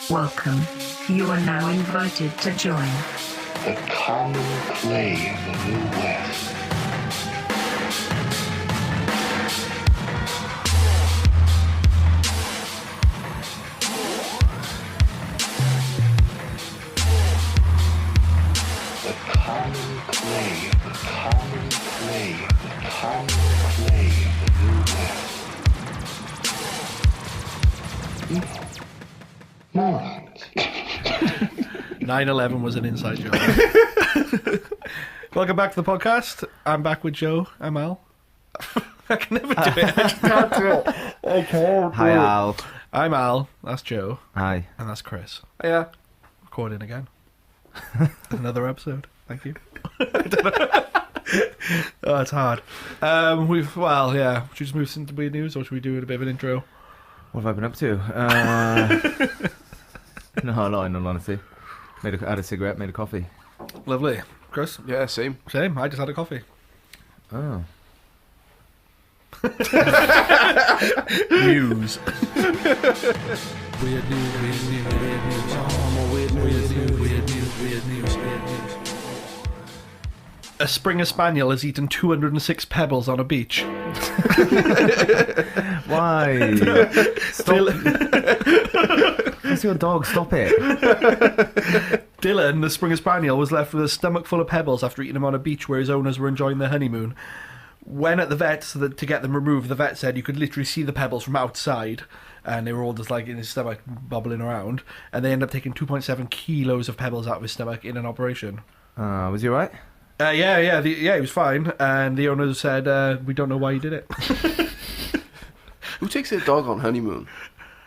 Welcome. You are now invited to join the common clay of the New West. The common clay of the common clay of the common clay of the New West. Morons. 9/11 was an inside joke. Welcome back to the podcast. I'm back with Joe. I'm Al. I can never do it. I just can't do it. I can't. Hi, Al. I'm Al. That's Joe. Hi. And that's Chris. Yeah. Recording again. Another episode. Thank you. Oh, it's hard. Should we just move into weird news, or should we do a bit of an intro? What have I been up to? No, in all honesty. Had a cigarette, made a coffee. Lovely. Chris? Yeah, same. Same. I just had a coffee. Oh. News. Weird news, weird news, weird news. Oh, weird news. A Springer Spaniel has eaten 206 pebbles on a beach. Why? Stop. That's your dog, stop it. Dylan, the Springer Spaniel, was left with a stomach full of pebbles after eating them on a beach where his owners were enjoying their honeymoon. When at the vet, to get them removed, the vet said you could literally see the pebbles from outside, and they were all just like in his stomach bobbling around, and they ended up taking 2.7 kilos of pebbles out of his stomach in an operation. Was he alright? Yeah, he was fine, and the owners said, we don't know why he did it. Who takes their dog on honeymoon?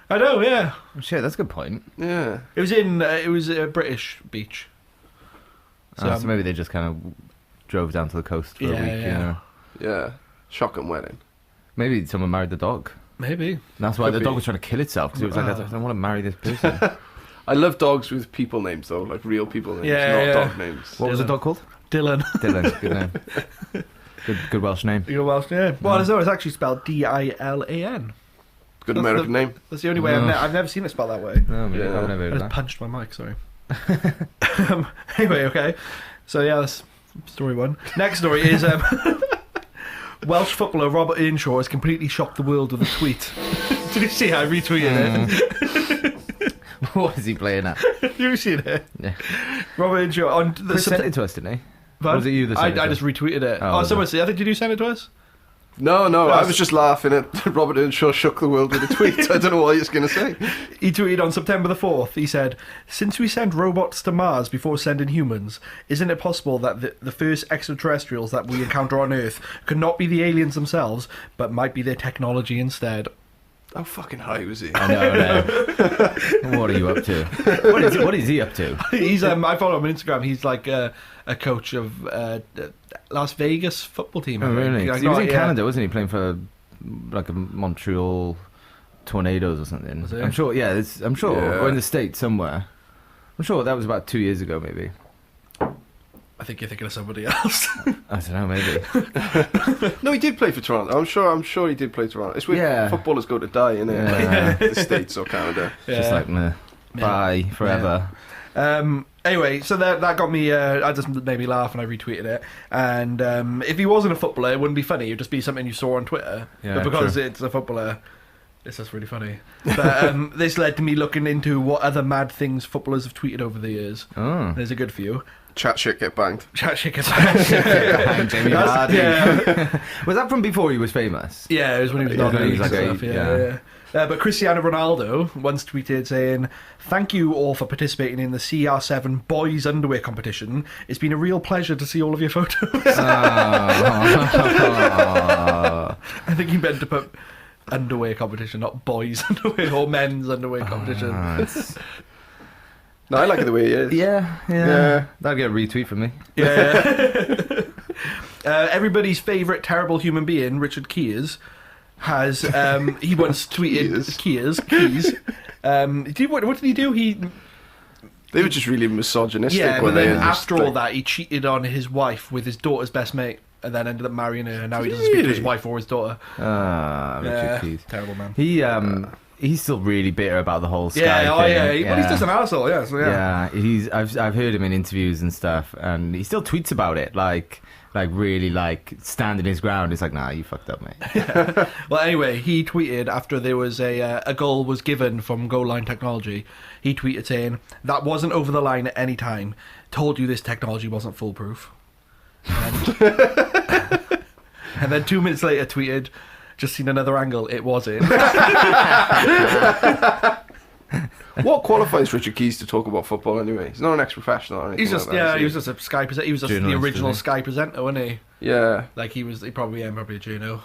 I know, yeah. Oh, shit, that's a good point. Yeah. It was a British beach. So maybe they just kind of drove down to the coast for a week, yeah. you know. Yeah. Shotgun wedding. Maybe someone married the dog. Maybe. And that's why Could the dog be. was trying to kill itself, because it was like, I don't want to marry this person. I love dogs with people names, though, like real people names, Yeah, not yeah. dog names. What was the dog called? Dylan. Dylan, good name. Good Welsh name. You're Welsh, yeah. Well, it's actually spelled Dilan. Good That's American name. That's the only way I've never seen it spelled that way. No, maybe Yeah. I've never I heard just of that. punched my mic, sorry. Anyway, okay. So yeah, that's story one. Next story is Welsh footballer Robert Earnshaw has completely shocked the world with a tweet. Did you see how I retweeted it? What is he playing at? You seen it? Yeah. Robert Earnshaw on the Chris sent it to us, didn't he? Pardon? Or was it you that sent it I to just us? retweeted it. Oh, was Someone it? said, I think, did you send it to us? No, I was just laughing at Robert Earnshaw shook the world with a tweet. I don't know what he was going to say. He tweeted on September the 4th, he said, since we sent robots to Mars before sending humans, isn't it possible that the first extraterrestrials that we encounter on Earth could not be the aliens themselves, but might be their technology instead? How fucking high was he? I know. What are you up to? What is he up to? He's I follow him on Instagram. He's like a coach of Las Vegas football team. I Oh, think. really? 'Cause Like, he was in yeah. Canada, wasn't he? Playing for like a Montreal Tornadoes or something. Was he? I'm sure. Yeah, I'm sure. Yeah. Or in the States somewhere. I'm sure that was about 2 years ago, maybe. I think you're thinking of somebody else. I don't know, maybe. No, he did play for Toronto. I'm sure he did play Toronto. It's where Yeah. footballers go to die, innit? Yeah. Like, the States or Canada. Just like, meh. Bye forever. Anyway, so that got me. That just made me laugh, and I retweeted it. And if he wasn't a footballer, it wouldn't be funny. It'd just be something you saw on Twitter. Yeah, but because true. it's a footballer, it's just really funny. But this led to me looking into what other mad things footballers have tweeted over the years. Oh. There's a good few. Chat shit, get banged. Chat shit gets Jamie Vardy. Yeah, Was that from before he was famous? yeah, it was when he was Yeah, not when he was and like stuff. a- Yeah. yeah. But Cristiano Ronaldo once tweeted saying, "Thank you all for participating in the CR7 boys underwear competition. It's been a real pleasure to see all of your photos." Oh. I think he meant to put underwear competition, not boys underwear or men's underwear competition. No, I like it the way he is. Yeah. That'll get a retweet from me. Yeah. Everybody's favourite terrible human being, Richard Keys, has he once tweeted Keys. What did he do? They were just really misogynistic Yeah, when but they then just, after all that, he cheated on his wife with his daughter's best mate, and then ended up marrying her. And now he doesn't speak to his Really? wife or his daughter. Richard Keys. Terrible man. He he's still really bitter about the whole Sky Yeah, thing. Well, he's just an arsehole, yeah. So, Yeah, I've heard him in interviews and stuff, and he still tweets about it, like really like standing his ground. It's like, nah, you fucked up, mate. Well, anyway, he tweeted after there was a goal was given from goal line technology. He tweeted saying, "That wasn't over the line at any time. Told you this technology wasn't foolproof." And, and then 2 minutes later tweeted, "Just seen another angle. It was in." What qualifies Richard Keys to talk about football anyway? He's not an ex-professional or anything. He's just like that, he was just a Sky presenter. He was just the Journalist, original isn't he? Sky presenter, wasn't he? Yeah. Like he probably a journo.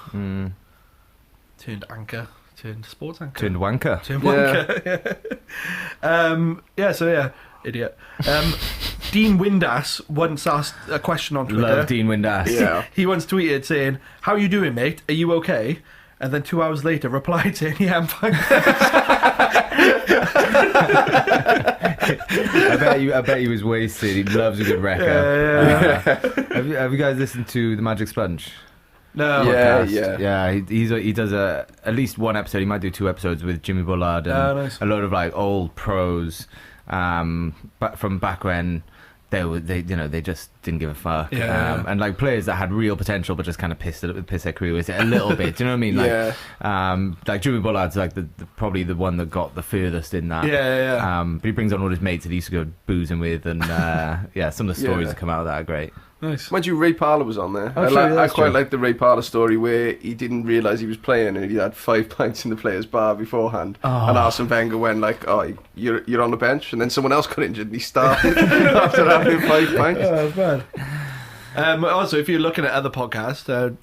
Turned anchor, turned sports anchor, Turned wanker. turned Yeah. wanker. Idiot. Dean Windass once asked a question on Twitter. Love Dean Windass. Yeah. He once tweeted saying, "How you doing, mate? Are you okay?" And then 2 hours later replied saying, "Yeah, I'm fine." I bet he was wasted. He loves a good record. Have you guys listened to The Magic Sponge? No. Yeah, Podcast? yeah. He does at least one episode. He might do 2 episodes with Jimmy Bullard and Nice. a lot of like old pros, but from back when they just didn't give a fuck. Yeah. And like players that had real potential but just kind of pissed their career with it a little bit. Do you know what I mean? Like, like Jimmy Bullard's like the probably the one that got the furthest in that. Yeah. But he brings on all his mates that he used to go boozing with, and some of the stories that come out of that are great. Nice. Mind you, Ray Parlour was on there. Oh, I true, that's quite true. like the Ray Parlour story where he didn't realise he was playing and he had 5 pints in the players' bar beforehand. Oh. And Arsene Wenger went like, "Oh, you're on the bench," and then someone else got injured and he started after having 5 pints. Oh, that's bad. Also, if you're looking at other podcasts,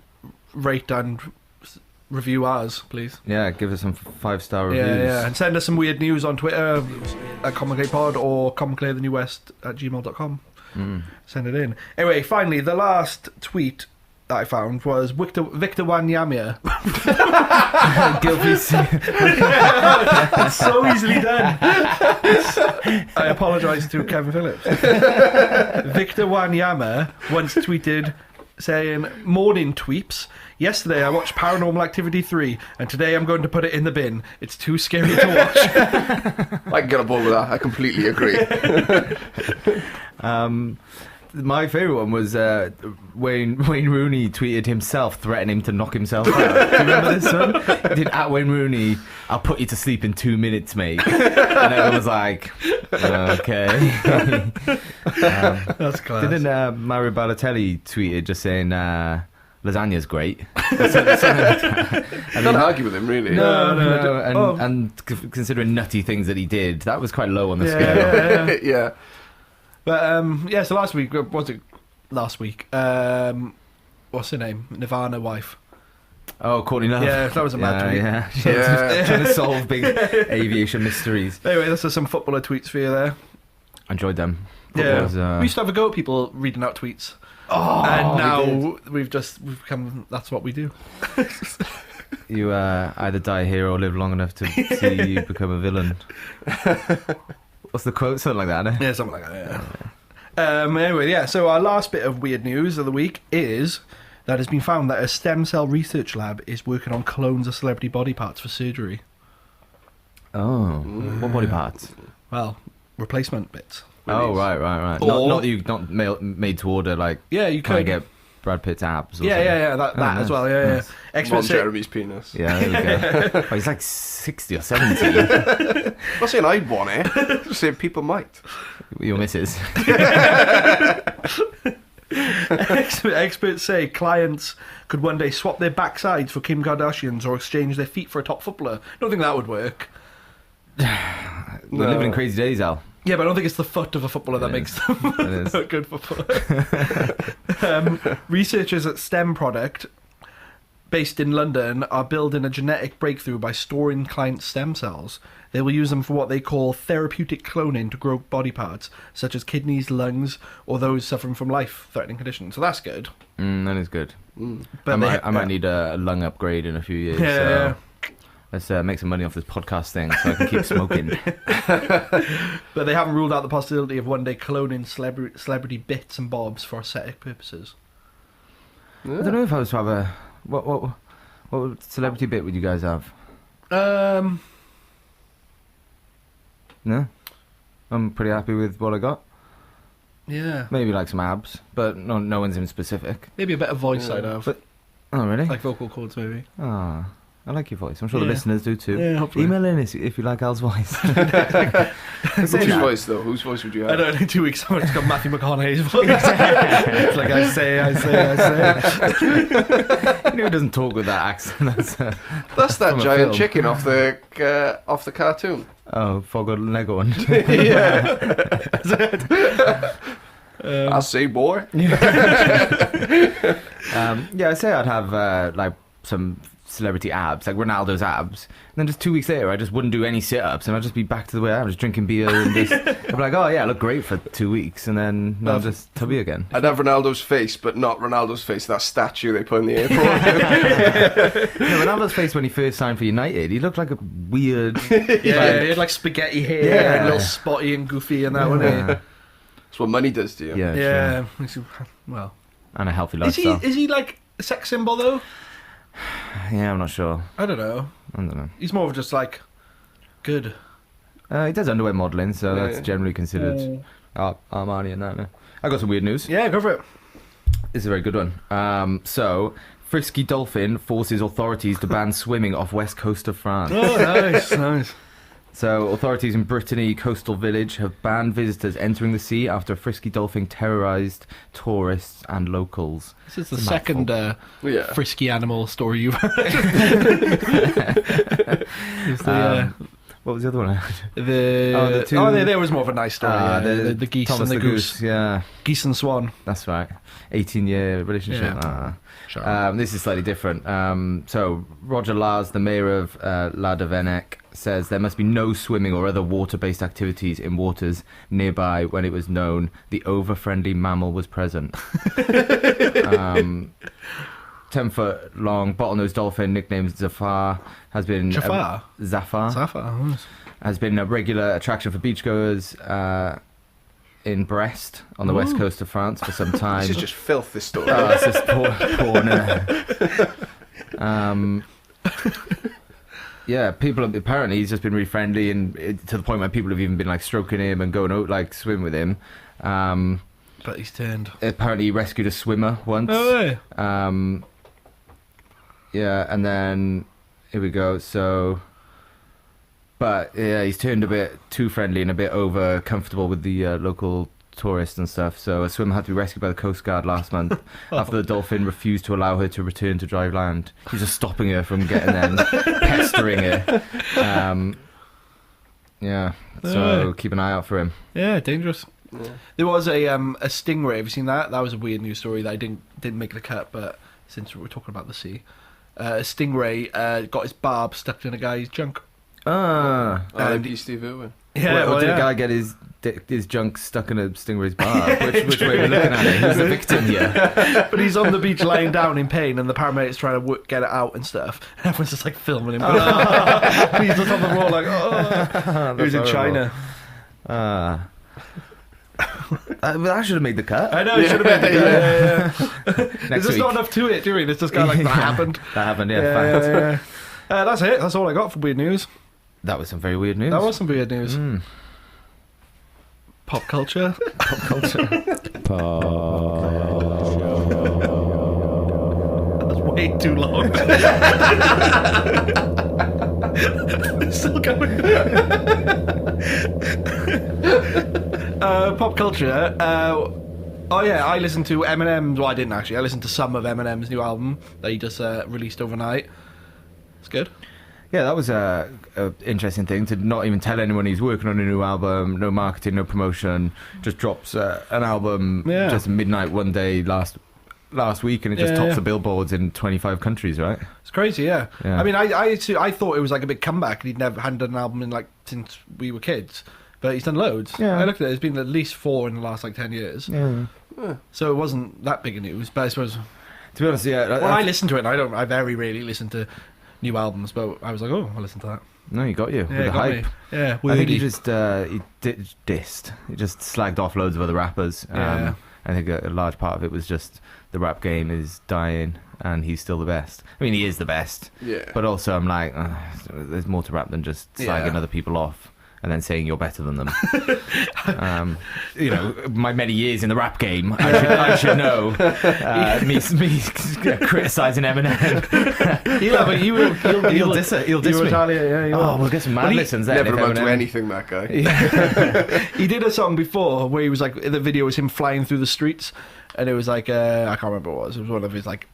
rate and review ours, please. Yeah, give us some 5-star reviews. Yeah. And send us some weird news on Twitter at CommonClayPod or commonclaythenewwest@gmail.com. Send it in. Anyway, finally, the last tweet that I found was Victor Wanyama. It's so easily done. I apologise to Kevin Phillips. Victor Wanyama once tweeted saying, "Morning tweeps. Yesterday I watched Paranormal Activity 3 and today I'm going to put it in the bin. It's too scary to watch." I can get on board with that. I completely agree. My favourite one was Wayne Rooney tweeted himself threatening to knock himself out. Do you remember this one? He did at Wayne Rooney, "I'll put you to sleep in 2 minutes, mate." And everyone was like, okay. That's class. Didn't Mario Balotelli tweeted just saying lasagna's great? Can't argue with him, really. No. And considering nutty things that he did, that was quite low on the scale. Yeah. But so last week what's her name? Nirvana wife. Oh, Courtney Love. Yeah, that was a mad tweet. Yeah. Yeah. Trying to solve big aviation mysteries. Anyway, this is some footballer tweets for you there. Enjoyed them. Yeah, Football's, we used to have a go at people reading out tweets. And now we've become, that's what we do. You either die here or live long enough to see you become a villain. What's the quote? Something like that, eh? Yeah, something like that, yeah. Anyway, yeah, so our last bit of weird news of the week is that it has been found that a stem cell research lab is working on clones of celebrity body parts for surgery. Oh, what body parts? Well, replacement bits. Oh, right. Or- Not made to order, like, Yeah, you can I could. get Brad Pitt's abs or Yeah, something? that nice, as well, yeah. nice. Ron Experts say, Jeremy's penis. Yeah, there we go. Oh, he's like 60 or 70. I'm not saying I'd want it. Just saying people might. Your missus. experts say clients could one day swap their backsides for Kim Kardashians or exchange their feet for a top footballer. I don't think that would work. We're living in crazy days, Al. Yeah, but I don't think it's the foot of a footballer that It makes is. them It is. a good footballer. Researchers at STEM Product, based in London, are building a genetic breakthrough by storing client stem cells. They will use them for what they call therapeutic cloning to grow body parts, such as kidneys, lungs, or those suffering from life-threatening conditions. So that's good. That is good. But I might need a lung upgrade in a few years. Yeah. So let's make some money off this podcast thing so I can keep smoking. But they haven't ruled out the possibility of one day cloning celebrity bits and bobs for aesthetic purposes. I don't know if I was to have a... What celebrity bit would you guys have? No, I'm pretty happy with what I got. Yeah. Maybe like some abs, but no one's in specific. Maybe a better voice I'd have. But oh really? Like vocal cords, maybe. Ah, I like your voice. I'm sure the Yeah. listeners do too. Yeah, hopefully. Email in if you like Al's voice. Whose voice, though? Whose voice would you I have? don't know, in 2 weeks I've just got Matthew McConaughey's voice. It's like I say. You know who doesn't talk with that accent? That's that From a giant film. chicken off the cartoon. Oh, Fogger Lego one. I say, boy. Yeah, I'd say I'd have like some celebrity abs, like Ronaldo's abs. And then just 2 weeks later, I just wouldn't do any sit-ups, and I'd just be back to the way I was, drinking beer, and just I'd be like, oh yeah, I look great for 2 weeks, and then I'll just tubby again. I'd have Ronaldo's face, but not Ronaldo's face, that statue they put in the airport. No, Ronaldo's face when he first signed for United, he looked like a weird. Yeah, he had like spaghetti hair, Yeah. and a little spotty and goofy and that, wasn't he? That's what money does to you. Yeah, Yeah. sure. Well, And a healthy is lifestyle. he like a sex symbol though? Yeah, I'm not sure. I don't know. I don't know. He's more of just like good. He does underwear modelling, so Yeah. that's generally considered Armani and that. No. I got some weird news. Yeah, go for it. This is a very good one. So, Frisky Dolphin forces authorities to ban swimming off west coast of France. Oh, nice, nice. So, authorities in Brittany coastal village have banned visitors entering the sea after a frisky dolphin terrorised tourists and locals. This is the It's a second Yeah. frisky animal story you've heard. It's What was the other one? the two- there was more of a nice story. The geese Thomas and the goose. Yeah, Geese and swan. that's right. 18-year relationship. Yeah. Ah. Sure. This is slightly different. So, Roger Lars, the mayor of La Devenec, says there must be no swimming or other water-based activities in waters nearby when it was known the over-friendly mammal was present. 10-foot-long bottlenose dolphin, nicknamed Zafar, has been... Jafar? Zafar. Zafar. Has been a regular attraction for beachgoers in Brest, on the west coast of France, for some time. This is just filth, this story. Oh, it's just porn. Yeah, people apparently he's just been really friendly, and to the point where people have even been like stroking him and going out like swim with him. But he's turned. Apparently he rescued a swimmer once. Oh, yeah. Yeah, and then here we go. So, but yeah, he's turned a bit too friendly and a bit over comfortable with the local tourists and stuff. So a swimmer had to be rescued by the Coast Guard last month after the dolphin refused to allow her to return to dry land. He's just stopping her from getting there, and pestering her. Yeah, so keep an eye out for him. Yeah, dangerous. Yeah. There was a stingray. Have you seen that? That was a weird news story that I didn't make the cut, but since we're talking about the sea, a stingray got his barb stuck in a guy's junk. Ah. R.I.P. Steve Irwin. Yeah, Or did a guy get his junk stuck in a stingray's barb? Which way are we looking at it? Who's the victim here? But he's on the beach lying down in pain, and the paramedics trying to get it out and stuff. And everyone's just like filming him. He's just on the floor like, oh. He was in China. I should have made the cut. I know, he should have been. Yeah. Next There's just week. not enough to it, do we? There's just kind of like, that happened. That happened, yeah. Yeah, fact. yeah. That's it. That's all I got for weird news. That was some very weird news. That was some weird news. Mm. Pop culture. Pop culture. That's way too long. Still going. Pop culture. Oh yeah, I listened to Eminem's. Well, I didn't actually. I listened to some of Eminem's new album that he just released overnight. It's good. Yeah, that was a interesting thing, to not even tell anyone he's working on a new album, no marketing, no promotion, just drops an album just midnight one day last week, and it just tops the billboards in 25 countries, right? It's crazy, yeah. Yeah. I mean, I thought it was like a big comeback, and hadn't done an album in like since we were kids, but he's done loads. Yeah. I looked at it; there's been at least 4 in the last like 10 years. Yeah. So it wasn't that big a news, but I suppose. To be honest, yeah. Well, I listened to it, and I very rarely listen to new albums, but I was like, oh, I'll listen to that. No, you got you with Yeah, the it got hype. me. Yeah, I think he wordy. just dissed. He just slagged off loads of other rappers. Yeah. I think a large part of it was just the rap game is dying, and he's still the best. I mean, he is the best. Yeah. But also, I'm like, there's more to rap than just slagging Yeah. other people off. and then saying you're better than them. You know, my many years in the rap game, I should know. Me criticising Eminem. He'll diss it. He'll diss me. We'll get some mad listens there. Never amount to anything, that guy. He did a song before where he was like, the video was him flying through the streets, and it was like, I can't remember what it was. It was one of his like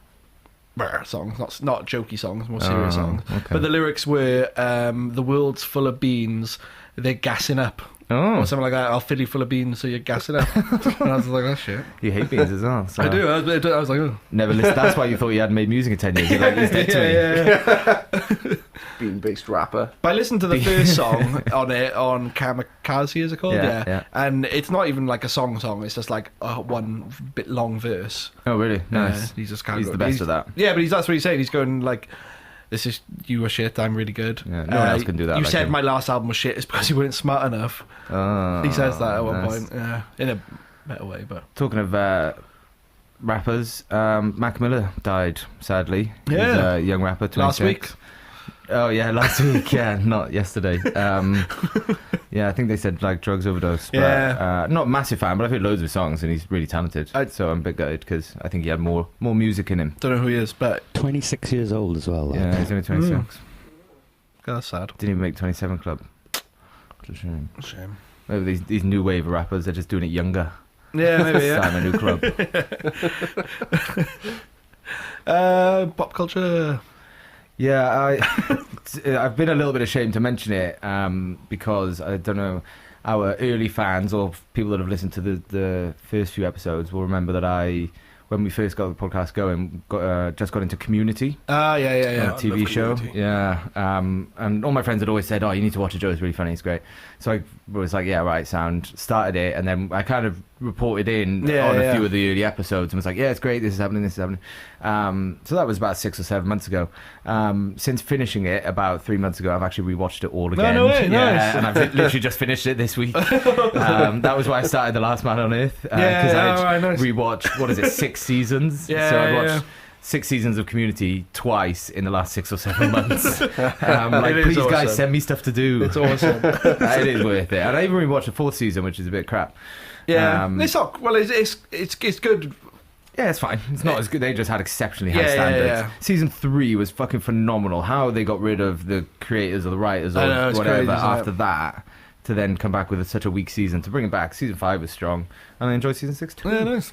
songs, not jokey songs, more serious songs. Okay. But the lyrics were, the world's full of beans, they're gassing up. Or something like that. I'll fill you full of beans so you're gassing up. And I was like, oh shit. You hate beans as well. So. I do. I was like, oh. Never listened. That's why you thought you hadn't made music in 10 years. You're like, he's dead to me. Bean-based rapper. But I listened to the first song on Kamikaze, is it called? Yeah. And it's not even like a song. It's just like a one bit long verse. Oh, really? Nice. He's just kind He's the best at that. Yeah, but that's what he's saying. He's going like, this is, you were shit, I'm really good. Yeah, no one else can do that. You like said him. my last album was shit, it's because you weren't smart enough. He says that at one point. Yeah, in a better way, but... Talking of rappers, Mac Miller died, sadly. Yeah. He's a young rapper, 26. Last week. Oh, yeah, last week, yeah, not yesterday. Yeah, I think they said, like, drugs overdose. But, Yeah. not a massive fan, but I've heard loads of songs, and he's really talented. So I'm a bit gutted, because I think he had more music in him. Don't know who he is, but... 26 years old as well. Yeah, he's only 26. God, that's sad. Didn't even make 27 Club. What a shame. Shame. Maybe these new wave of rappers, they're just doing it younger. Yeah, maybe, yeah. Starting a new club. Pop culture... Yeah, I've been a little bit ashamed to mention it because I don't know, our early fans or people that have listened to the first few episodes will remember that when we first got the podcast going, just got into Community. Yeah. A TV show. Community. Yeah. And all my friends had always said, oh, you need to watch it, Joe, it's really funny, it's great. So I was like, yeah, right, sound. Started it, and then I kind of reported in on a few of the early episodes and was like, yeah, it's great, this is happening. So that was about 6 or 7 months ago. Since finishing it about 3 months ago, I've actually rewatched it all again. No way, nice. And I've literally just finished it this week. That was why I started The Last Man on Earth. Because I'd nice. rewatched, what is it, 6 seasons? Yeah, so I watched 6 seasons of Community twice in the last 6 or 7 months. Like, please, awesome. guys, send me stuff to do. It's awesome. It is worth it. And I even rewatched the 4th season, which is a bit crap. Yeah, it's not. Well, it's good. Yeah, it's fine. It's not as good. They just had exceptionally high standards. Yeah. Season 3 was fucking phenomenal. How they got rid of the creators or the writers or whatever crazy, after that to then come back with such a weak season to bring it back. Season 5 was strong, and I enjoyed season 6 too. Yeah, nice.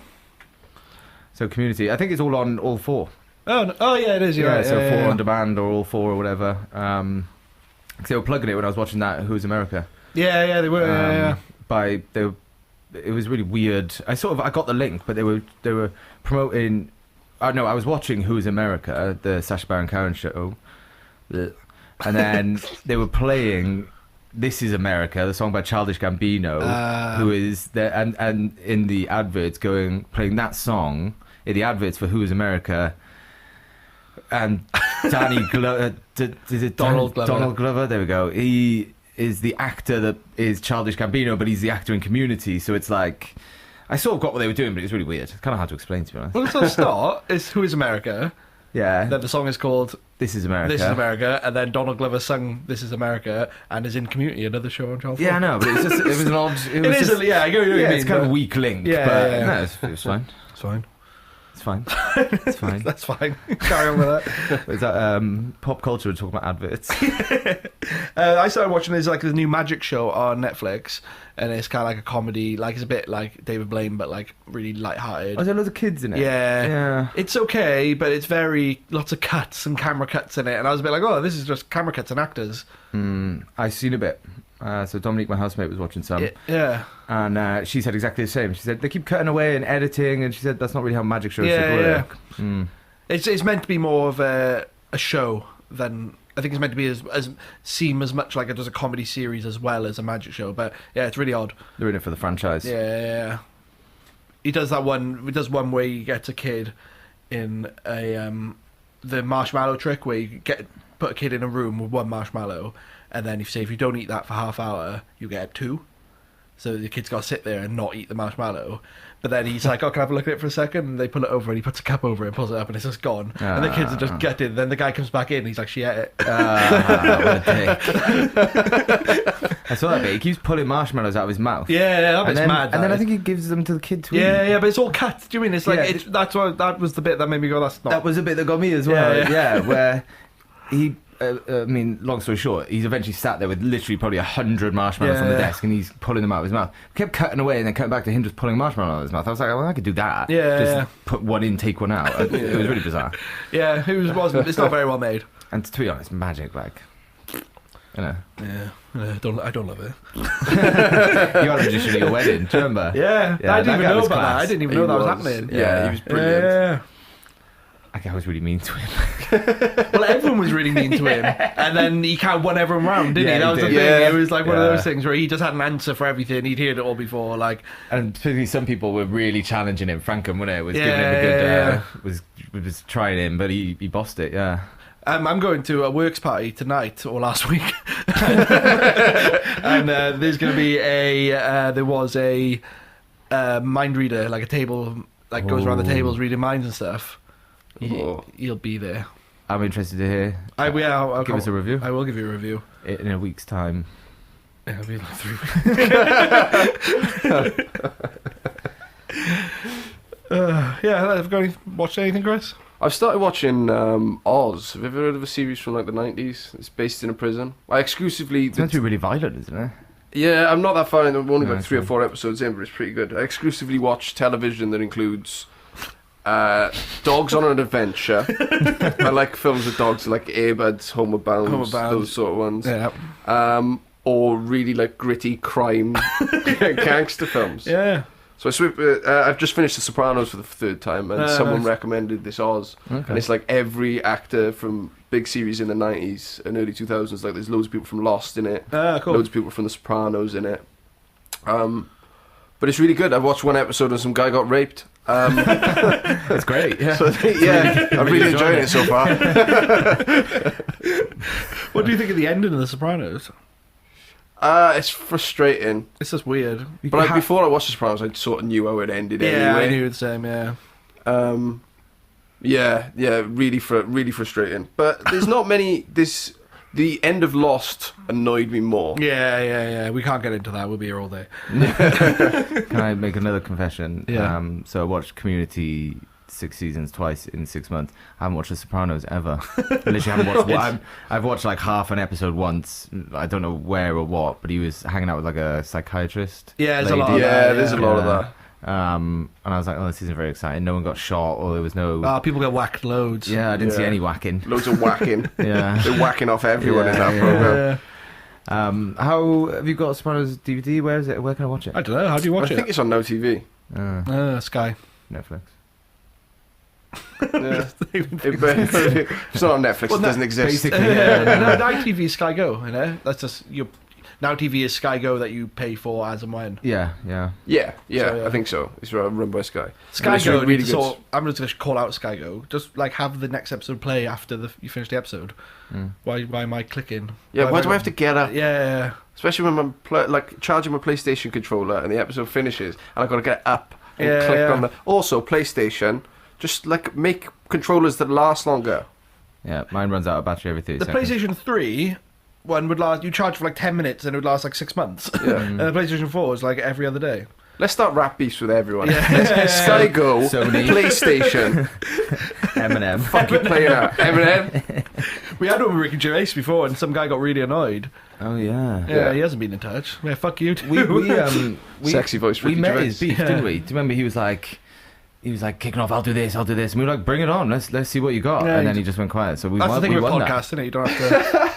So Community, I think it's all on all 4. Oh yeah, it is. You're right. So 4 on demand or all 4 or whatever. Because they were plugging it when I was watching that Who's America. Yeah, they were. It was really weird. I got the link, but they were promoting. I was watching Who's America, the Sacha Baron Cohen show, and then they were playing This Is America, the song by Childish Gambino, who is there, and in the adverts playing that song in the adverts for Who's America. And Danny Glover, Donald Glover. Donald Glover, there we go. He is the actor that is Childish Gambino, but he's the actor in Community. So it's like, I sort of got what they were doing, but it was really weird. It's kind of hard to explain, to be honest. Well, it's the start. It's Who Is America. Yeah. Then the song is called This Is America. This Is America, and then Donald Glover sung This Is America, and is in Community, another show on Channel 4. Yeah, I know, but it was an odd. I get what you mean. It's kind of a weak link. Yeah, but yeah. No, it was fine. It's fine. It's fine. It's fine. That's fine. Carry on with that. Is that pop culture? We're talking about adverts. I started watching this the new magic show on Netflix, and it's kind of like a comedy, like it's a bit like David Blaine, but like really light-hearted. Oh, there loads of kids in it. Yeah, it's okay, but it's lots of cuts and camera cuts in it, and I was a bit like, oh, this is just camera cuts and actors. I've seen a bit. So Dominique, my housemate, was watching some. Yeah. And she said exactly the same. She said they keep cutting away and editing, and she said that's not really how magic shows should work. Yeah. It's meant to be more of a show than... I think it's meant to be as seem as much like it does a comedy series as well as a magic show. But yeah, it's really odd. They're in it for the franchise. Yeah. He does one where he gets a kid in the marshmallow trick, where you put a kid in a room with one marshmallow, and then if you don't eat that for half hour, you get 2. So the kid's got to sit there and not eat the marshmallow. But then he's like, oh, can I have a look at it for a second? And they pull it over, and he puts a cup over it and pulls it up, and it's just gone. And the kids are just gutted. And then the guy comes back in, and he's like, she ate it. What a dick. I saw that bit. He keeps pulling marshmallows out of his mouth. Yeah, that and bit's then, mad. and then that I is. think he gives them to the kid to eat. Yeah, but it's all cut. Do you mean it's like Yeah, that was the bit that made me go, that's not. That was a bit that got me as well. Yeah, yeah. Where he. I mean, long story short, he's eventually sat there with literally probably 100 marshmallows on the desk, and he's pulling them out of his mouth. Kept cutting away, and then cutting back to him just pulling marshmallow out of his mouth. I was like, well, I could do that. Yeah, just put one in, take one out. It was really bizarre. Yeah, wasn't. It's not very well made. And to be honest, magic, like, you know. Yeah, I don't love it. You had a magician at your wedding, do you remember? Yeah, Yeah, I that didn't even guy know was about that. class. I didn't even know that was happening. Yeah, he was brilliant. Yeah. That guy was really mean to him. Well, everyone was really mean to him, and then he kind of won everyone round, didn't Yeah, he? That he was the did. thing. Yeah. It was like one of Yeah. those things where he just had an answer for everything. He'd heard it all before. Like, And particularly some people were really challenging him. Frankham, wasn't it? Was giving him a Yeah, good, was trying him, but he bossed it, yeah. I'm going to a works party tonight or last week, and there's going to be there was a mind reader, like a table, like goes around the tables reading minds and stuff. He'll be there. I'm interested to hear. I'll Give us a review. I will give you a review. In a week's time. Yeah, it'll be like 3 weeks. Yeah, have you watched anything, Chris? I've started watching Oz. Have you ever heard of a series from like the 90s? It's based in a prison. I exclusively... It's meant to be really violent, isn't it? Yeah, I'm not that far in. I've only got No, 3 or okay. 4 episodes in, but it's pretty good. I exclusively watch television that includes dogs on an adventure. I like films with dogs like Airbuds, Homeward Bound, Homeward Bound. those sort of ones. Yeah. Or really like gritty crime gangster films. Yeah. So I've just finished The Sopranos for the 3rd time, and someone nice. recommended this Oz. Okay. And it's like every actor from big series in the 90s and early 2000s. Like there's loads of people from Lost in it. Cool. Loads of people from The Sopranos in it. But it's really good. I watched one episode and some guy got raped. It's great, yeah. So yeah, I'm really enjoying it so far. What do you think of the ending of The Sopranos? It's frustrating. It's just weird. But like, before I watched The Sopranos, I sort of knew how it ended Yeah, anyway. I knew the same. Yeah. Really frustrating. But there's not many. The end of Lost annoyed me more. Yeah. We can't get into that. We'll be here all day. Can I make another confession? Yeah. So I watched Community 6 seasons twice in 6 months. I haven't watched The Sopranos ever. I literally haven't watched one. I've watched like half an episode once. I don't know where or what, but he was hanging out with like a psychiatrist. Yeah, there's a lot lady. of that. Yeah, there's a lot of that. And I was like, oh, this isn't very exciting. No one got shot, or there was no. People get whacked loads. Yeah, I didn't see Yeah. any whacking. Loads of whacking. Yeah. They're whacking off everyone in that Yeah, program. Yeah. How have you got Sopranos DVD? Where is it? Where can I watch it? I don't know. How do you watch I think it's on Now TV. Sky. Netflix. Yeah. It's not on Netflix. Well, it doesn't exist. basically. Yeah. Now TV is Sky Go. You know, that's just your. Now TV is Sky Go that you pay for as and when. Yeah. Yeah, So, yeah. I think so. It's run by Sky. Sky it's Go. really Really good. I'm just going to call out Sky Go. Just like have the next episode play after you finish the episode. Why am I clicking? Yeah, why do I have to get up? Yeah. Especially when I'm charging my PlayStation controller and the episode finishes and I've got to get up and Yeah, click yeah. on the... Also, PlayStation, just like make controllers that last longer. Yeah, mine runs out of battery every 30 The seconds. PlayStation 3 one would last. You charge for like 10 minutes and it would last like 6 months. Yeah. And the PlayStation 4 is like every other day. Let's start rap beefs with everyone. Yeah. Sky Go, Sony. PlayStation, Eminem. fuck you playing at Eminem. We had one with Ricky Gervais before, and some guy got really annoyed. Oh yeah. Yeah, he hasn't been in touch. Yeah, fuck you too. We Sexy voice We Ricky met Gervais. his beef, Yeah. didn't we? Do you remember he was like kicking off, I'll do this, and we were like, bring it on, let's see what you got. Yeah, and then he just went quiet. So we That's won, the thing we with won that. podcasts, isn't it? You don't have to.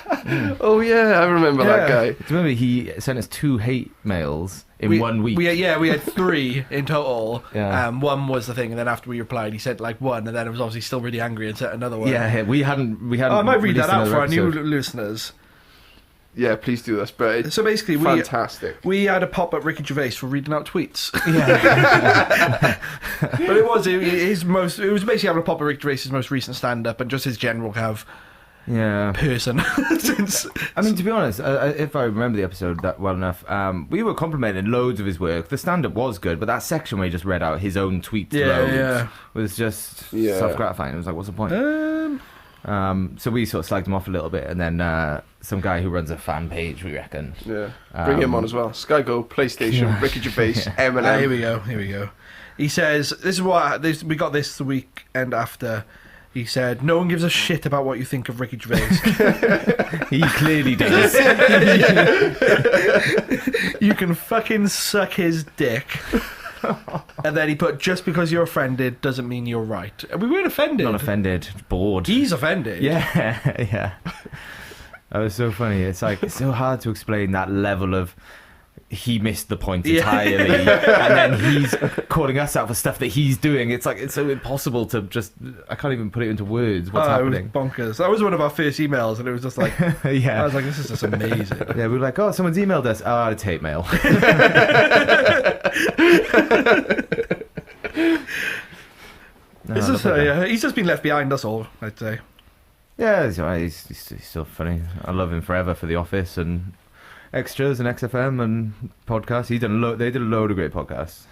Oh yeah, I remember that guy. Do you remember he sent us 2 hate mails in 1 week? We had 3 in total. Yeah. One was the thing, and then after we replied, he sent like one, and then it was obviously still really angry and sent another one. Yeah, we hadn't. Oh, I might read released that out another for our new episode. listeners. Yeah, please do this. But it's So basically, fantastic. we had a pop at Ricky Gervais for reading out tweets. Yeah. But it was basically having a pop at Ricky Gervais' most recent stand-up and just his general kind of Yeah. person. Since I mean, to be honest, if I remember the episode that well enough, we were complimenting loads of his work. The stand-up was good, but that section where he just read out his own tweets Yeah, loads yeah. was just Yeah. self-gratifying. It was like, what's the point? So we sort of slagged him off a little bit, and then some guy who runs a fan page, we reckon. Yeah. Bring him on as well. Sky Go, PlayStation, Ricky Gervais, Eminem. Here we go. He says, we got this the weekend after. He said, no one gives a shit about what you think of Ricky Gervais. He clearly does. You can fucking suck his dick. And then he put, just because you're offended doesn't mean you're right. And we weren't offended. Not offended, bored. He's offended. Yeah, yeah. That was so funny. It's like, it's so hard to explain that level of he missed the point entirely, and then he's calling us out for stuff that he's doing. It's like, it's so impossible to just, I can't even put it into words what's happening. It was bonkers. That was one of our first emails, and it was just like, yeah. I was like, this is just amazing. Yeah, we were like, oh, someone's emailed us. Oh, it's hate mail. He's just been left behind, that's all, I'd say. Yeah, he's alright. He's still funny. I love him forever for The Office and Extras and XFM and podcasts. They did a load of great podcasts.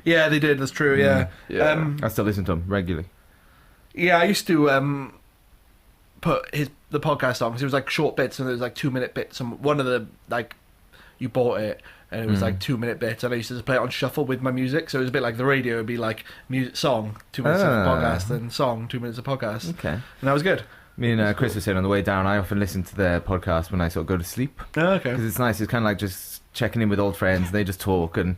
Yeah, they did. That's true. Yeah. Yeah. I still listen to them regularly. Yeah, I used to put the podcast on because it was like short bits and there was like 2-minute bits, and one of the you bought it and it was like 2-minute bits, and I used to just play it on shuffle with my music, so it was a bit like the radio. It'd be like music, song, 2 minutes of podcast, then song, 2 minutes of podcast. Okay, and that was good. Me and Chris were saying on the way down, I often listen to their podcast when I sort of go to sleep. Oh, okay. Because it's nice. It's kind of like just checking in with old friends. They just talk and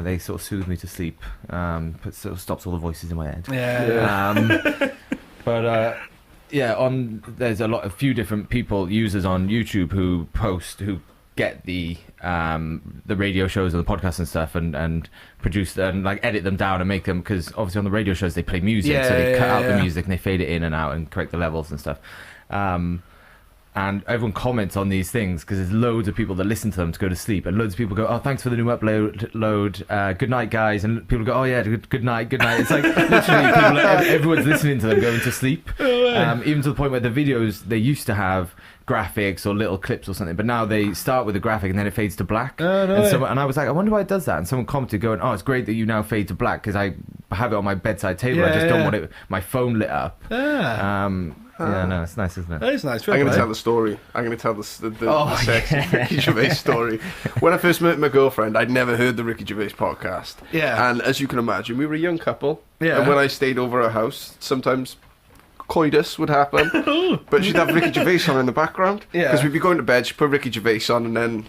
they sort of soothe me to sleep. Sort of stops all the voices in my head. Yeah. But there's a few different users on YouTube who get the radio shows and the podcasts and stuff and produce and like edit them down and make them, because obviously on the radio shows they play music, so they cut out the music and they fade it in and out and correct the levels and stuff. And everyone comments on these things because there's loads of people that listen to them to go to sleep, and loads of people go, oh, thanks for the new upload, good night guys, and people go, oh yeah, good night. It's like literally everyone's listening to them going to sleep, even to the point where the videos, they used to have graphics or little clips or something, but now they start with a graphic and then it fades to black. And I was like, I wonder why it does that, and someone commented going, oh, it's great that you now fade to black because I have it on my bedside table. I just don't want my phone lit up. Yeah, no, it's nice, isn't it? That is nice. I'm going to tell the story. I'm going to tell the sexy Ricky Gervais story. When I first met my girlfriend, I'd never heard the Ricky Gervais podcast. Yeah. And as you can imagine, we were a young couple. Yeah. And when I stayed over her house, sometimes coitus would happen. But she'd have Ricky Gervais on in the background. Yeah. Because we'd be going to bed, she'd put Ricky Gervais on, and then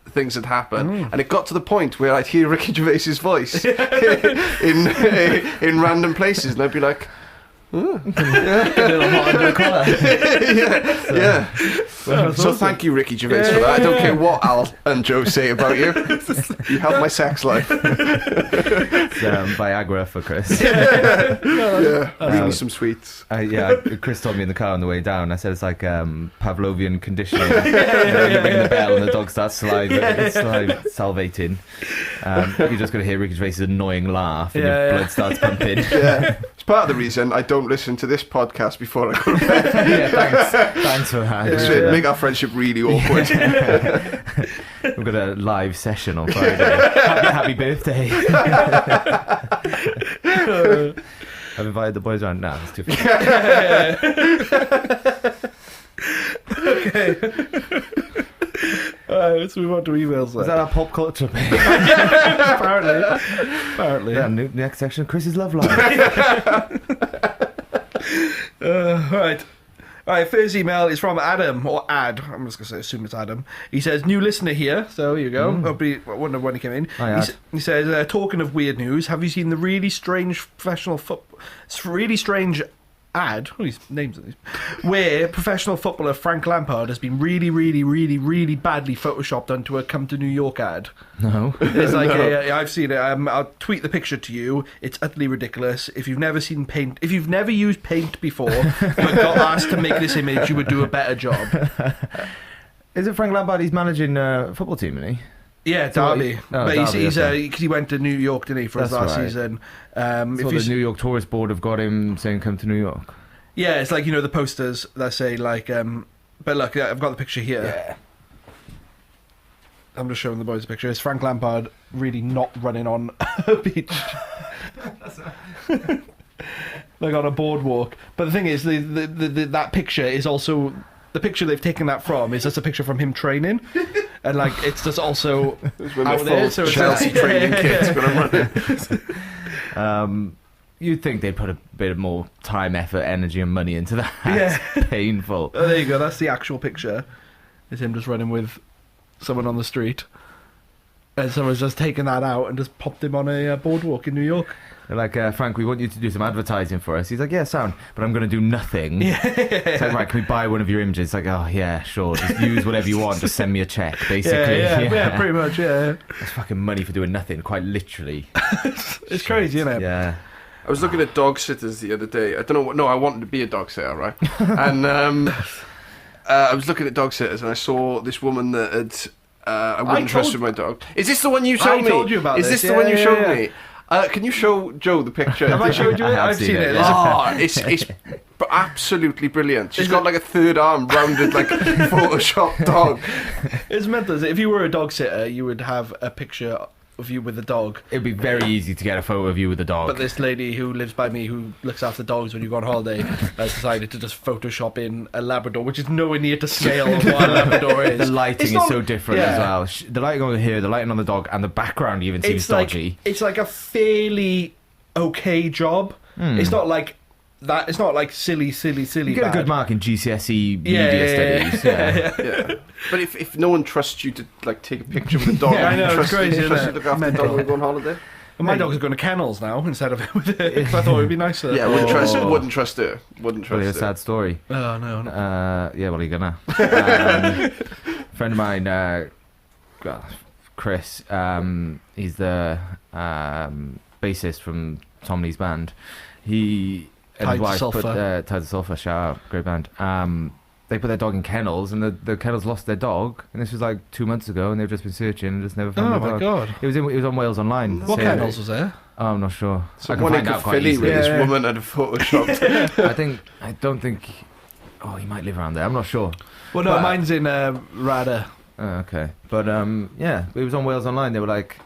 things had happened. And it got to the point where I'd hear Ricky Gervais's voice in random places, and I'd be like, a little hot under the collar. So thank you, Ricky Gervais, for that. I don't care what Al and Joe say about you. You help my sex life. It's Viagra for Chris. Bring me some sweets. Chris told me in the car on the way down. I said it's like Pavlovian conditioning. You ring the bell and the dog starts salivating. You're just going to hear Ricky Gervais's annoying laugh and your blood starts pumping. It's part of the reason I don't listen to this podcast before I go to bed. Thanks for that. Make our friendship really awkward. We've got a live session on Friday. Happy birthday. I've invited the boys around. Nah, it's too far. Okay. Let's move on to emails. Is that our pop culture page? Apparently. Yeah, next section, Chris's love life. Alright, first email is from Adam, or Ad. I'm just going to assume it's Adam. He says, new listener here, so here you go. I wonder when he came in. He says, talking of weird news, have you seen the really strange ad, his name's on these, where professional footballer Frank Lampard has been really, really, really, really badly photoshopped onto a Come to New York ad? No. It's like, I've seen it. I'll tweet the picture to you. It's utterly ridiculous. If you've never seen paint, if you've never used paint before, but got asked to make this image, you would do a better job. Is it Frank Lampard? He's managing a football team, isn't he? Yeah, Derby. But Derby, because he went to New York, didn't he, for his last season. The New York Tourist Board have got him saying come to New York. Yeah, it's like, the posters that say like, but look, I've got the picture here. Yeah. I'm just showing the boys a picture. It's Frank Lampard really not running on a beach. like on a boardwalk. But the thing is, that picture is also the picture they've taken that from is just a picture from him training, and like it's just also out there. So it's Chelsea training kits, but I'm running. You'd think they'd put a bit more time, effort, energy, and money into that. Yeah. It's painful. Oh, there you go. That's the actual picture. It's him just running with someone on the street, and someone's just taken that out and just popped him on a boardwalk in New York. They're like, Frank, we want you to do some advertising for us. He's like, yeah, sound, but I'm going to do nothing. Yeah. It's like, right, can we buy one of your images? It's like, oh, yeah, sure. Just use whatever you want. Just send me a check, basically. Yeah, pretty much, yeah. It's fucking money for doing nothing, quite literally. It's crazy, isn't it? Yeah. I was looking at dog sitters the other day. I don't know what. No, I wanted to be a dog sitter, right? And I was looking at dog sitters, and I saw this woman that had. I wouldn't trust with my dog. Is this the one you showed me? I told you about this. Is this the one you showed me? Can you show Joe the picture? Have I showed you it? I've seen it. Oh, it's absolutely brilliant. She's got like a third arm rounded like Photoshop dog. It's mental. If you were a dog sitter, you would have a picture of you with a dog. It'd be very easy to get a photo of you with a dog. But this lady who lives by me, who looks after dogs when you go on holiday, has decided to just Photoshop in a Labrador, which is nowhere near to scale of what a Labrador is. The lighting is so different as well. The lighting over here, the lighting on the dog, and the background even seems dodgy. It's like a fairly okay job. It's not like that. It's not like silly. You get a good mark in GCSE media studies. Yeah. But if no one trusts you to like take a picture with a dog, I know, it's crazy. You trust you to look after the dog when you go on holiday. Well, my dog's going to kennels now instead of with it. Because I thought it would be nicer. Yeah, wouldn't trust her. Wouldn't trust Really her. a sad story. Oh no. Yeah, well, you're gonna. Friend of mine, Chris. He's the bassist from Tom Lee's band. He and his wife put Tide to Sulphur. Shout out, great band. They put their dog in kennels, and the kennels lost their dog. And this was like 2 months ago, and they've just been searching and just never found their dog. Oh my god! It was on Wales Online. What kennels was there? Oh, I'm not sure. So one in Philly where this woman had photoshopped. I don't think. Oh, he might live around there. I'm not sure. Well, no, mine's in Rada. Oh, okay, but yeah, it was on Wales Online. They were like,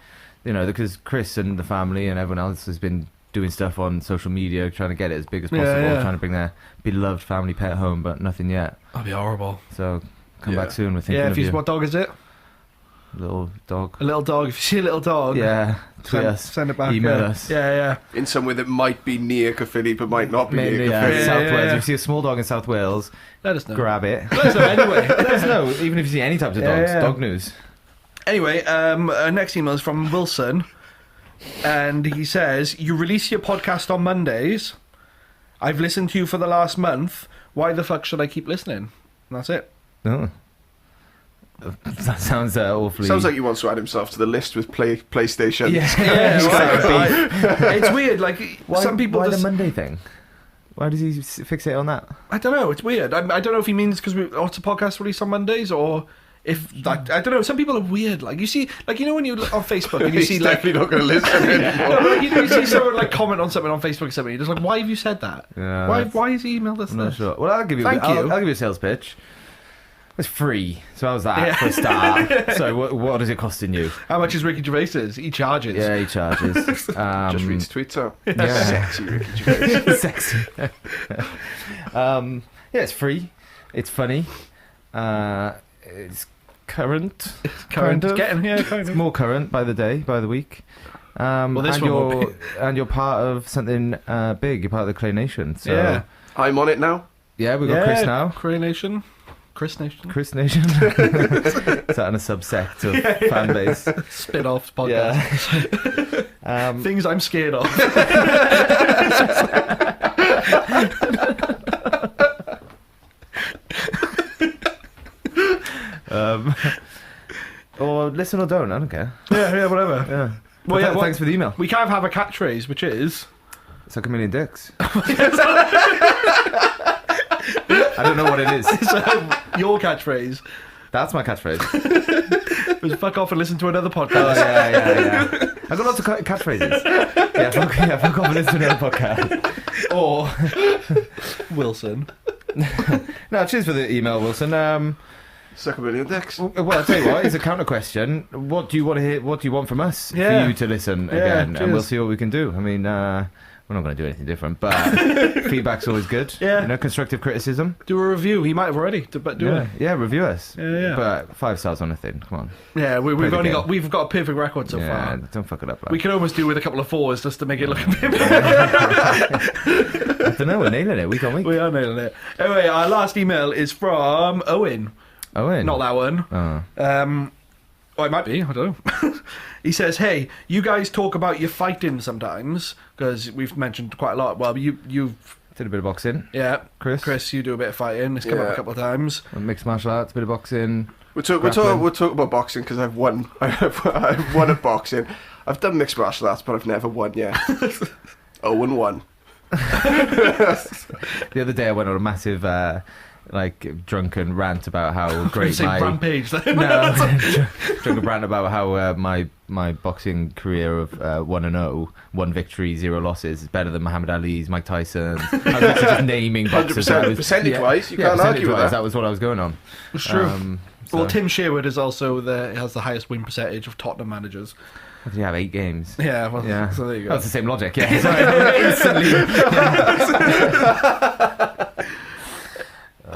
because Chris and the family and everyone else has been doing stuff on social media, trying to get it as big as possible, trying to bring their beloved family pet home, but nothing yet. That'd be horrible. So come back soon. We're thinking of you. What dog is it? Little dog. A little dog. If you see a little dog, tweet us. Send it back. Email us. Yeah. In somewhere that might be near Caerphilly, but might not be near Caerphilly. South Wales. If you see a small dog in South Wales, let us know. Grab it. Let us know anyway. Let us know, even if you see any types of dogs. Dog news. Anyway, next email is from Wilson, and he says, "You release your podcast on Mondays. I've listened to you for the last month. Why the fuck should I keep listening?" And that's it. Oh. That sounds awfully... Sounds like he wants to add himself to the list with PlayStation. It's weird. Like some people. Why the Monday thing? Why does he fixate on that? I don't know. It's weird. I don't know if he means because it's a podcast released on Mondays, or if like I don't know. Some people are weird. Like you see, like when you look on Facebook and you see like definitely not going to listen anymore. No, you see someone like comment on something on Facebook or something. You're just like, why have you said that? Yeah, why has he emailed us? I'm not sure. Well, I'll give you. I'll give you a sales pitch. It's free, so how's that for a start? So what is it costing you? How much is Ricky Gervais's? He charges. Yeah, he charges. Just reads tweets out. Yeah. Sexy Ricky Gervais. Sexy. It's free. It's funny. It's current. Kind of. It's more current by the day, by the week. This and you're part of something big. You're part of the Clay Nation. So. Yeah. I'm on it now. Yeah, we've got Chris now. Clay Nation. Chris Nation. Is that in a subsect of fan base? Spin-off podcast. Yeah. Things I'm scared of. Or listen or don't, I don't care. Yeah, whatever. Yeah. Well, thanks for the email. We kind of have a catchphrase, which is... Suck a million dicks. I don't know what it is. Your catchphrase. That's my catchphrase. Was fuck off and listen to another podcast. Oh, yeah. I've got lots of catchphrases. Fuck off and listen to another podcast. Or Wilson. No, cheers for the email, Wilson. Suck a million dicks. Well, I'll tell you what, it's a counter question. What do you want to hear? What do you want from us for you to listen again? cheers. And we'll see what we can do. I mean, we're not going to do anything different, but feedback's always good. Yeah. You know, constructive criticism. Do a review. He might have already, but do it. Yeah, review us. Yeah. But 5 stars on a thing. Come on. Yeah, we've the only game. we've got a perfect record so Yeah, far. don't fuck it up. Like. We could almost do with a couple of 4s just to make it look a bit. I don't know. We're nailing it week on week. We are nailing it. Anyway, our last email is from Owen. Owen. Not that one. Oh. Well, it might be. I don't know. He says, "Hey, you guys talk about your fighting sometimes because we've mentioned quite a lot. Well, you've Did a bit of boxing. yeah, Chris, you do a bit of fighting. It's come up a couple of times. mixed martial arts, bit of boxing. We'll talk about boxing because I've won. I've won at boxing. I've done mixed martial arts, but I've never won yet. 0-1. The other day I went on a massive drunken rant about how great my rampage. drunken rant about how my boxing career of 1-0, 1 victory, 0 losses is better than Muhammad Ali's, Mike Tyson's. I was literally just naming boxers. 100% percentage-wise, you can't argue with that. That was what I was going on. It's true. So- Well, Tim Sherwood is also has the highest win percentage of Tottenham managers. What did you have, 8 games? Yeah, well, Yeah. so there you go. That's the same logic, yeah. Sorry, instantly.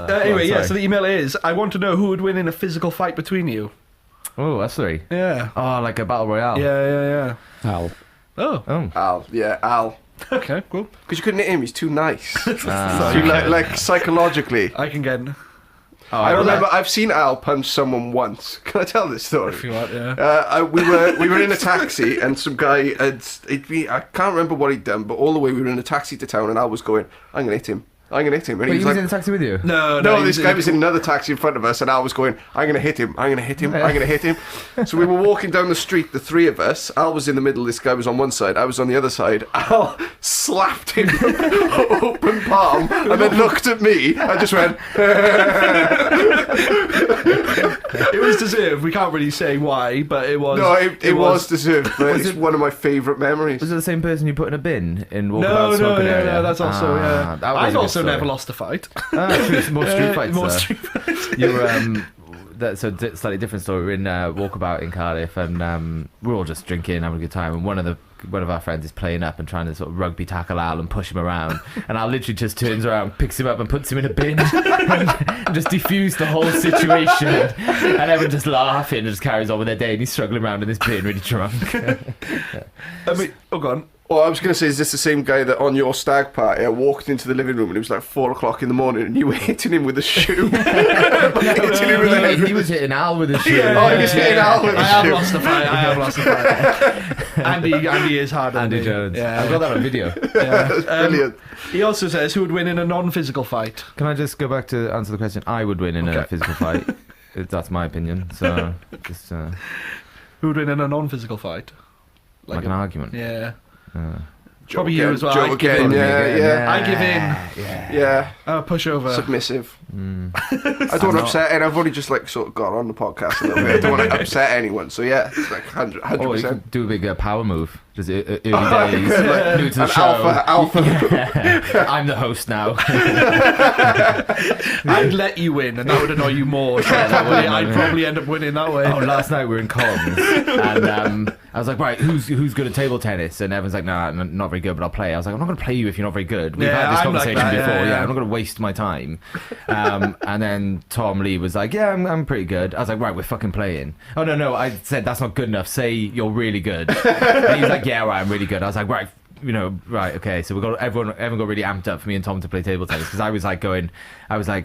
Anyway, sorry. so the email is, I want to know who would win in a physical fight between you. Oh, that's 3. Yeah. Oh, like a battle royale. Yeah. Al. Oh, Oh. Al. okay, cool. Because you couldn't hit him, he's too nice. Ah. So like psychologically. I can get Oh, I remember I've seen Al punch someone once. Can I tell this story? if you want, yeah. We were in a taxi and some guy I can't remember what he'd done, but all the way we were in a taxi to town and Al was going, I'm gonna hit him. And Wait, he he was was like, in the taxi with you? No, this guy was in another taxi in front of us and Al was going, I'm gonna hit him, I'm gonna hit him, I'm gonna hit him. So we were walking down the street, the 3 of us. Al was in the middle, this guy was on one side, I was on the other side. Al slapped him open palm and then looked at me and just went It was deserved. We can't really say why, but it was. No, it was deserved, but Was it's it- one of my favourite memories. Was it the same person you put in a bin in Walkabout No, Smoking Area? yeah, that's also, yeah. That was a I've good also story. never lost a fight. More street fights. More though. street fights. You were, that's a slightly different story. We're in Walkabout in Cardiff, and we're all just drinking, having a good time. And one of our friends is playing up and trying to sort of rugby tackle Al and push him around. And Al literally just turns around, picks him up, and puts him in a bin, and just defused the whole situation. And everyone just laughing and just carries on with their day. And he's struggling around in this bin, really drunk. I mean, go on. Well, I was going to say, is this the same guy that on your stag party I walked into the living room and it was like 4 o'clock in the morning and you were hitting him with a shoe? Hitting him with a head. He was hitting Al with a shoe. Oh, he was hitting Al with a I have shoe. lost a fight. Andy is hard on Andy me. Jones. Yeah. I've got that on video. Yeah. Brilliant. He also says who would win in a non-physical fight. Can I just go back to answer the question? I would win in a Okay. physical fight. That's my opinion. So, just Who would win in a non-physical fight? like an argument. Yeah. Joe Probably you again, as well. Joe I'd give again, in. yeah. I give in. Yeah. Push over. Submissive. I don't want to upset, and I've only just like sort of got on the podcast a little bit. I don't want to upset anyone, so yeah, it's like 100%. Or you could do a big power move. Just early days. Like, New to the an show. alpha. I'm the host now. I'd let you win, and that would annoy you more. So I'd probably end up winning that way. Oh, last night we were in comms, and I was like, right, who's good at table tennis? And everyone's like, nah, I'm not very good, but I'll play. I was like, I'm not going to play you if you're not very good. We've Yeah, had this I'm like conversation that, before. yeah. I'm not going to waste my time. And then Tom Lee was like, yeah, I'm pretty good. I was like, right, we're fucking playing. Oh, no, I said, that's not good enough. Say you're really good. And he was like, yeah, right, I'm really good. I was like, right, right, okay. So everyone got really amped up for me and Tom to play table tennis because I was like at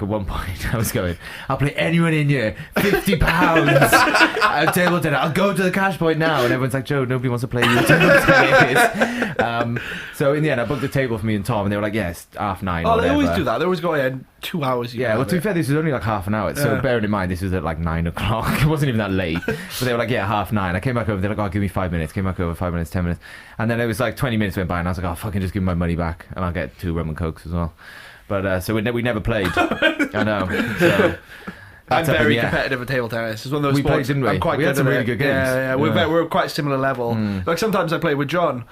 one point, I was going, I'll play anyone in here, £50 at table tennis. I'll go to the cash point now. And everyone's like, Joe, nobody wants to play you table tennis. So in the end, I booked a table for me and Tom, and they were like, yes, 9:30. Oh, they always do that. They always go in 2 hours. You Yeah, can well, have to be it. fair, this was only like half an hour. So Yeah. bearing in mind, this was at like 9 o'clock. It wasn't even that late. But they were like, yeah, 9:30. I came back over. They're like, oh, give me 5 minutes. Came back over, 5 minutes, 10 minutes. And then it was like 20 minutes went by, and I was like, oh, fucking just give me my money back, and I'll get 2 rum and cokes as well. But so we never played. I know. So, I'm that's up in very the air. competitive at table tennis. It's one of those We sports. played, didn't we? I'm quite We good had some at really it. good games. Yeah. Yeah. We're quite similar level. Like sometimes I play with John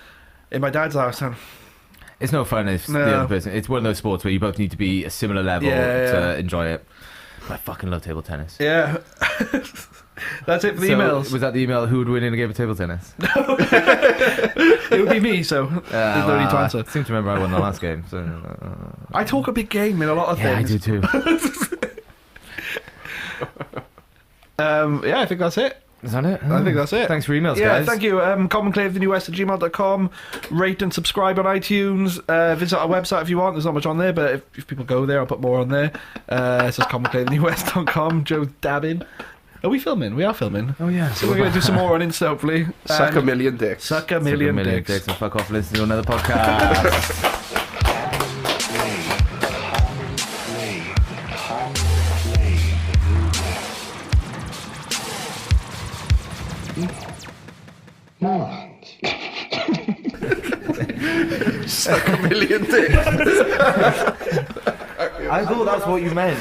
in my dad's house. And It's no fun if No. the other person. It's one of those sports where you both need to be a similar level Yeah, to yeah. enjoy it. I fucking love table tennis. yeah. That's it for the emails. Was that the email? Who would win in a game of table tennis? It would be me, so there's no need to answer. I seem to remember I won the last game. So I talk a big game in a lot of yeah, things. I do too. Yeah, I think that's it. Is that it? I think that's it. Thanks for emails, Yeah, guys. thank you. commonclavethenewwest@gmail.com. Rate and subscribe on iTunes. Visit our website if you want. There's not much on there, but if people go there, I'll put more on there. It's just commonclavethenewwest.com. Joe's dabbing. Are we filming? We are filming. Oh yeah. So we're going to do some more on Insta, hopefully. Suck a million dicks. Suck a million dicks. And fuck off, listen to another podcast. Morons. Suck a million dicks. I thought that's what you meant.